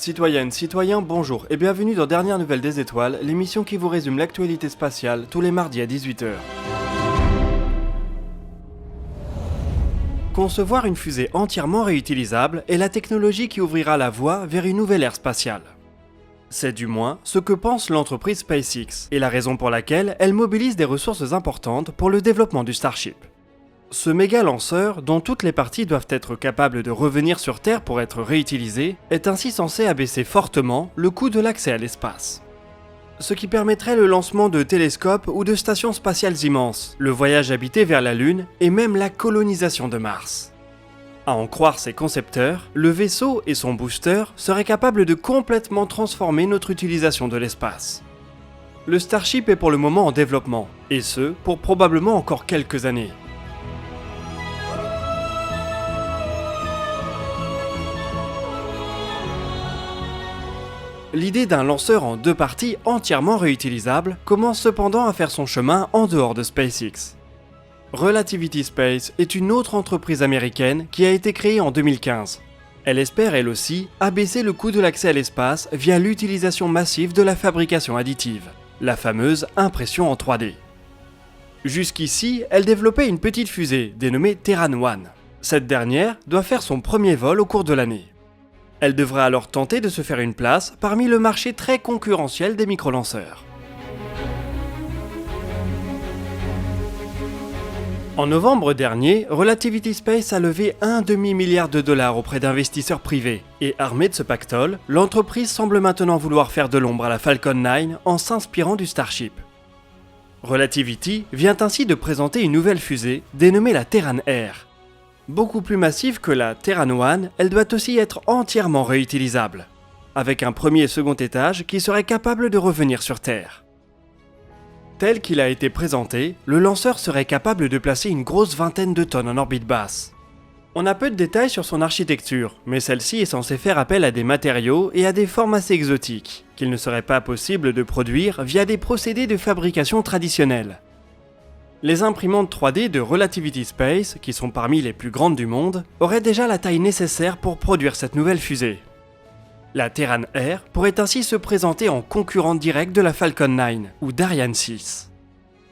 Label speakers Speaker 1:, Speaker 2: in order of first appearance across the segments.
Speaker 1: Citoyennes, citoyens, bonjour et bienvenue dans Dernières Nouvelles des Étoiles, l'émission qui vous résume l'actualité spatiale tous les mardis à 18h. Concevoir une fusée entièrement réutilisable est la technologie qui ouvrira la voie vers une nouvelle ère spatiale. C'est du moins ce que pense l'entreprise SpaceX, et la raison pour laquelle elle mobilise des ressources importantes pour le développement du Starship. Ce méga lanceur, dont toutes les parties doivent être capables de revenir sur Terre pour être réutilisées, est ainsi censé abaisser fortement le coût de l'accès à l'espace. Ce qui permettrait le lancement de télescopes ou de stations spatiales immenses, le voyage habité vers la Lune et même la colonisation de Mars. À en croire ses concepteurs, le vaisseau et son booster seraient capables de complètement transformer notre utilisation de l'espace. Le Starship est pour le moment en développement, et ce, pour probablement encore quelques années. L'idée d'un lanceur en deux parties entièrement réutilisable commence cependant à faire son chemin en dehors de SpaceX. Relativity Space est une autre entreprise américaine qui a été créée en 2015. Elle espère elle aussi abaisser le coût de l'accès à l'espace via l'utilisation massive de la fabrication additive, la fameuse impression en 3D. Jusqu'ici, elle développait une petite fusée dénommée Terran 1. Cette dernière doit faire son premier vol au cours de l'année. Elle devrait alors tenter de se faire une place parmi le marché très concurrentiel des micro-lanceurs. En novembre dernier, Relativity Space a levé un demi-milliard de dollars auprès d'investisseurs privés, et armée de ce pactole, l'entreprise semble maintenant vouloir faire de l'ombre à la Falcon 9 en s'inspirant du Starship. Relativity vient ainsi de présenter une nouvelle fusée dénommée la Terran Air. Beaucoup plus massive que la Terran 1, elle doit aussi être entièrement réutilisable, avec un premier et second étage qui serait capable de revenir sur Terre. Tel qu'il a été présenté, le lanceur serait capable de placer une grosse vingtaine de tonnes en orbite basse. On a peu de détails sur son architecture, mais celle-ci est censée faire appel à des matériaux et à des formes assez exotiques, qu'il ne serait pas possible de produire via des procédés de fabrication traditionnels. Les imprimantes 3D de Relativity Space, qui sont parmi les plus grandes du monde, auraient déjà la taille nécessaire pour produire cette nouvelle fusée. La Terran Air pourrait ainsi se présenter en concurrente directe de la Falcon 9 ou d'Ariane 6.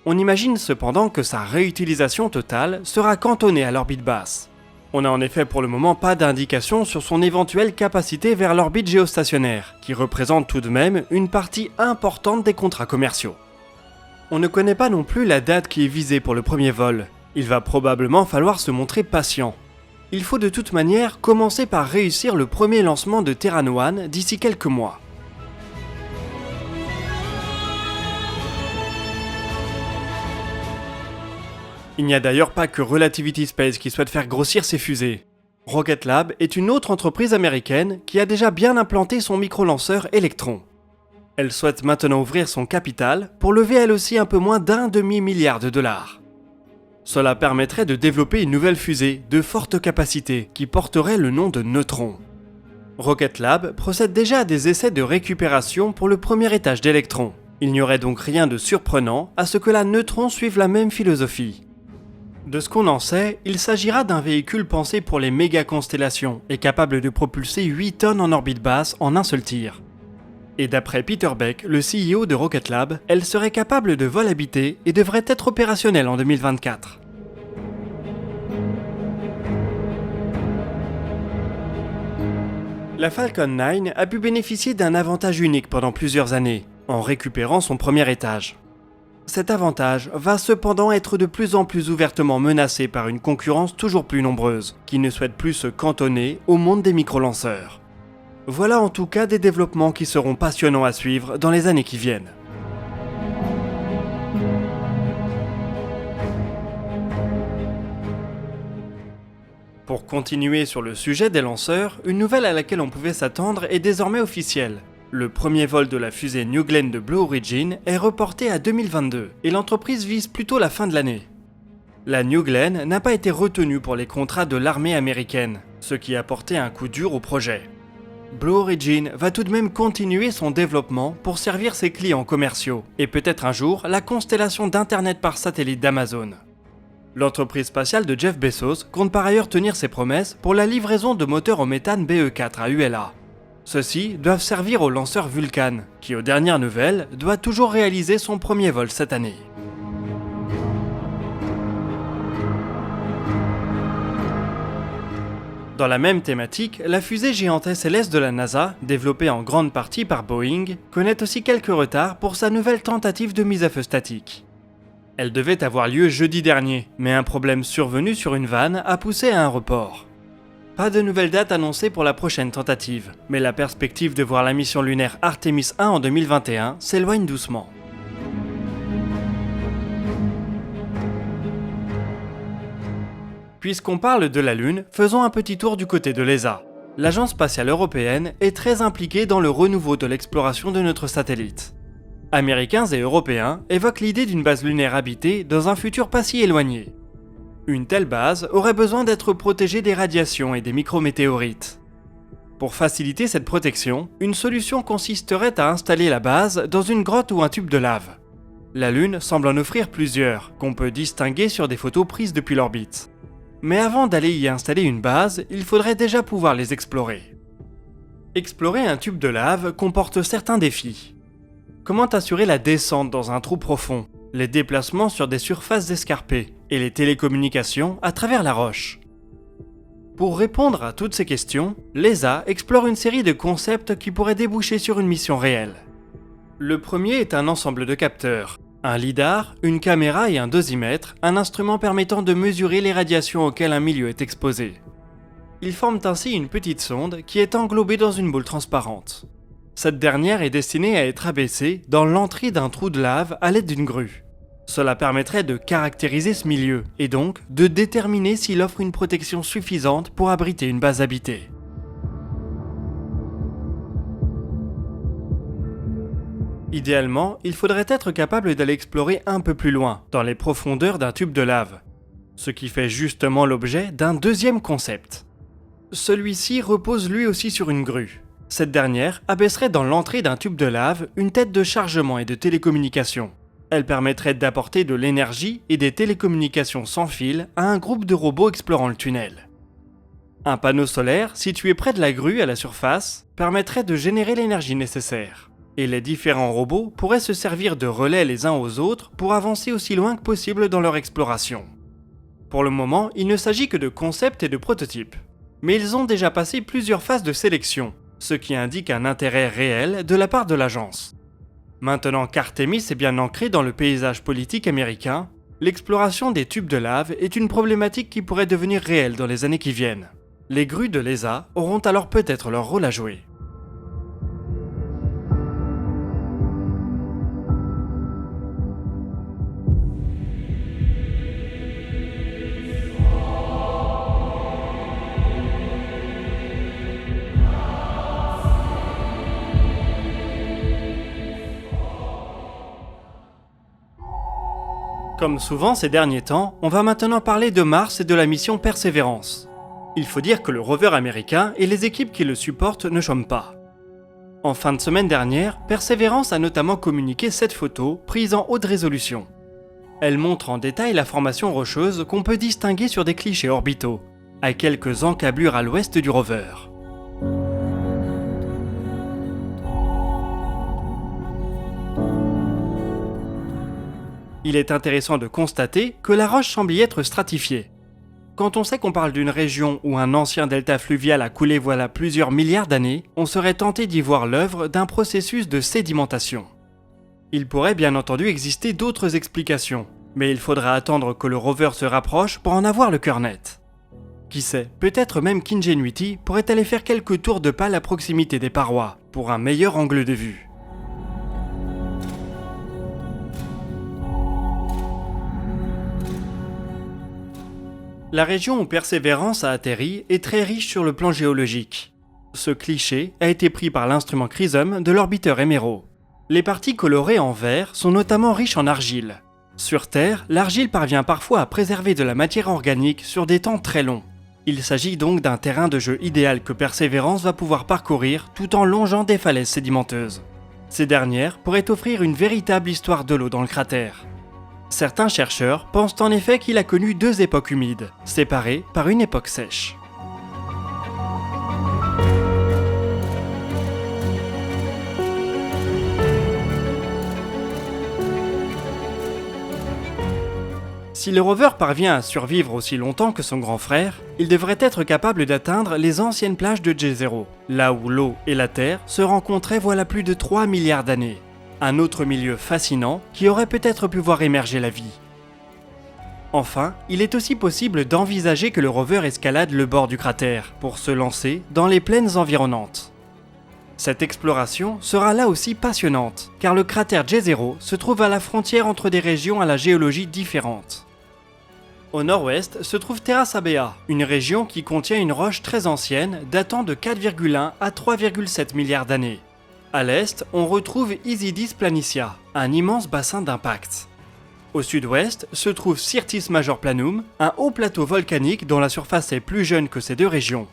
Speaker 1: On imagine cependant que sa réutilisation totale sera cantonnée à l'orbite basse. On n'a en effet pour le moment pas d'indication sur son éventuelle capacité vers l'orbite géostationnaire, qui représente tout de même une partie importante des contrats commerciaux. On ne connaît pas non plus la date qui est visée pour le premier vol. Il va probablement falloir se montrer patient. Il faut de toute manière commencer par réussir le premier lancement de Terran 1 d'ici quelques mois. Il n'y a d'ailleurs pas que Relativity Space qui souhaite faire grossir ses fusées. Rocket Lab est une autre entreprise américaine qui a déjà bien implanté son micro-lanceur Electron. Elle souhaite maintenant ouvrir son capital pour lever elle aussi un peu moins d'un demi-milliard de dollars. Cela permettrait de développer une nouvelle fusée de forte capacité qui porterait le nom de Neutron. Rocket Lab procède déjà à des essais de récupération pour le premier étage d'Electron. Il n'y aurait donc rien de surprenant à ce que la Neutron suive la même philosophie. De ce qu'on en sait, il s'agira d'un véhicule pensé pour les méga-constellations et capable de propulser 8 tonnes en orbite basse en un seul tir. Et d'après Peter Beck, le CEO de Rocket Lab, elle serait capable de vol habité et devrait être opérationnelle en 2024. La Falcon 9 a pu bénéficier d'un avantage unique pendant plusieurs années, en récupérant son premier étage. Cet avantage va cependant être de plus en plus ouvertement menacé par une concurrence toujours plus nombreuse, qui ne souhaite plus se cantonner au monde des micro-lanceurs. Voilà en tout cas des développements qui seront passionnants à suivre dans les années qui viennent. Pour continuer sur le sujet des lanceurs, une nouvelle à laquelle on pouvait s'attendre est désormais officielle. Le premier vol de la fusée New Glenn de Blue Origin est reporté à 2022 et l'entreprise vise plutôt la fin de l'année. La New Glenn n'a pas été retenue pour les contrats de l'armée américaine, ce qui a porté un coup dur au projet. Blue Origin va tout de même continuer son développement pour servir ses clients commerciaux et peut-être un jour la constellation d'internet par satellite d'Amazon. L'entreprise spatiale de Jeff Bezos compte par ailleurs tenir ses promesses pour la livraison de moteurs au méthane BE4 à ULA. Ceux-ci doivent servir au lanceur Vulcan, qui aux dernières nouvelles doit toujours réaliser son premier vol cette année. Dans la même thématique, la fusée géante SLS de la NASA, développée en grande partie par Boeing, connaît aussi quelques retards pour sa nouvelle tentative de mise à feu statique. Elle devait avoir lieu jeudi dernier, mais un problème survenu sur une vanne a poussé à un report. Pas de nouvelle date annoncée pour la prochaine tentative, mais la perspective de voir la mission lunaire Artemis 1 en 2021 s'éloigne doucement. Puisqu'on parle de la Lune, faisons un petit tour du côté de l'ESA. L'Agence spatiale européenne est très impliquée dans le renouveau de l'exploration de notre satellite. Américains et Européens évoquent l'idée d'une base lunaire habitée dans un futur pas si éloigné. Une telle base aurait besoin d'être protégée des radiations et des micrométéorites. Pour faciliter cette protection, une solution consisterait à installer la base dans une grotte ou un tube de lave. La Lune semble en offrir plusieurs, qu'on peut distinguer sur des photos prises depuis l'orbite. Mais avant d'aller y installer une base, il faudrait déjà pouvoir les explorer. Explorer un tube de lave comporte certains défis. Comment assurer la descente dans un trou profond, les déplacements sur des surfaces escarpées et les télécommunications à travers la roche? Pour répondre à toutes ces questions, l'ESA explore une série de concepts qui pourraient déboucher sur une mission réelle. Le premier est un ensemble de capteurs. Un lidar, une caméra et un dosimètre, un instrument permettant de mesurer les radiations auxquelles un milieu est exposé. Ils forment ainsi une petite sonde qui est englobée dans une boule transparente. Cette dernière est destinée à être abaissée dans l'entrée d'un trou de lave à l'aide d'une grue. Cela permettrait de caractériser ce milieu et donc de déterminer s'il offre une protection suffisante pour abriter une base habitée. Idéalement, il faudrait être capable d'aller explorer un peu plus loin, dans les profondeurs d'un tube de lave. Ce qui fait justement l'objet d'un deuxième concept. Celui-ci repose lui aussi sur une grue. Cette dernière abaisserait dans l'entrée d'un tube de lave une tête de chargement et de télécommunication. Elle permettrait d'apporter de l'énergie et des télécommunications sans fil à un groupe de robots explorant le tunnel. Un panneau solaire situé près de la grue à la surface permettrait de générer l'énergie nécessaire. Et les différents robots pourraient se servir de relais les uns aux autres pour avancer aussi loin que possible dans leur exploration. Pour le moment, il ne s'agit que de concepts et de prototypes. Mais ils ont déjà passé plusieurs phases de sélection, ce qui indique un intérêt réel de la part de l'agence. Maintenant qu'Artemis est bien ancré dans le paysage politique américain, l'exploration des tubes de lave est une problématique qui pourrait devenir réelle dans les années qui viennent. Les grues de l'ESA auront alors peut-être leur rôle à jouer. Comme souvent ces derniers temps, on va maintenant parler de Mars et de la mission Perseverance. Il faut dire que le rover américain et les équipes qui le supportent ne chôment pas. En fin de semaine dernière, Perseverance a notamment communiqué cette photo prise en haute résolution. Elle montre en détail la formation rocheuse qu'on peut distinguer sur des clichés orbitaux, à quelques encablures à l'ouest du rover. Il est intéressant de constater que la roche semble y être stratifiée. Quand on sait qu'on parle d'une région où un ancien delta fluvial a coulé voilà plusieurs milliards d'années, on serait tenté d'y voir l'œuvre d'un processus de sédimentation. Il pourrait bien entendu exister d'autres explications, mais il faudra attendre que le rover se rapproche pour en avoir le cœur net. Qui sait, peut-être même qu'Ingenuity pourrait aller faire quelques tours de pale à proximité des parois, pour un meilleur angle de vue. La région où Perseverance a atterri est très riche sur le plan géologique. Ce cliché a été pris par l'instrument CRISM de l'orbiteur Emero. Les parties colorées en vert sont notamment riches en argile. Sur Terre, l'argile parvient parfois à préserver de la matière organique sur des temps très longs. Il s'agit donc d'un terrain de jeu idéal que Perseverance va pouvoir parcourir tout en longeant des falaises sédimenteuses. Ces dernières pourraient offrir une véritable histoire de l'eau dans le cratère. Certains chercheurs pensent en effet qu'il a connu deux époques humides, séparées par une époque sèche. Si le rover parvient à survivre aussi longtemps que son grand frère, il devrait être capable d'atteindre les anciennes plages de Jezero, là où l'eau et la terre se rencontraient voilà plus de 3 milliards d'années. Un autre milieu fascinant qui aurait peut-être pu voir émerger la vie. Enfin, il est aussi possible d'envisager que le rover escalade le bord du cratère pour se lancer dans les plaines environnantes. Cette exploration sera là aussi passionnante, car le cratère Jezero se trouve à la frontière entre des régions à la géologie différente. Au nord-ouest se trouve Terra Sabea, une région qui contient une roche très ancienne datant de 4,1 à 3,7 milliards d'années. À l'est, on retrouve Isidis Planitia, un immense bassin d'impact. Au sud-ouest se trouve Syrtis Major Planum, un haut plateau volcanique dont la surface est plus jeune que ces deux régions.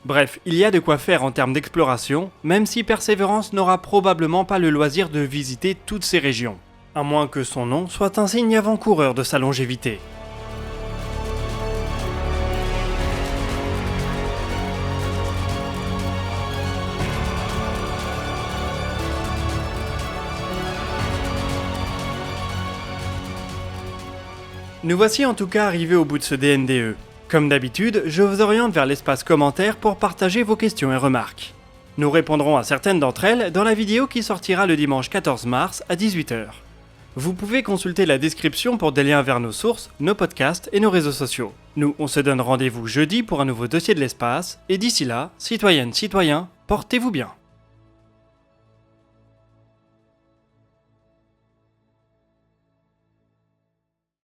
Speaker 1: Bref, il y a de quoi faire en termes d'exploration, même si Perseverance n'aura probablement pas le loisir de visiter toutes ces régions, à moins que son nom soit un signe avant-coureur de sa longévité. Nous voici en tout cas arrivés au bout de ce DNDE. Comme d'habitude, je vous oriente vers l'espace commentaires pour partager vos questions et remarques. Nous répondrons à certaines d'entre elles dans la vidéo qui sortira le dimanche 14 mars à 18 h. Vous pouvez consulter la description pour des liens vers nos sources, nos podcasts et nos réseaux sociaux. Nous, on se donne rendez-vous jeudi pour un nouveau dossier de l'espace, et d'ici là, citoyennes, citoyens, portez-vous bien.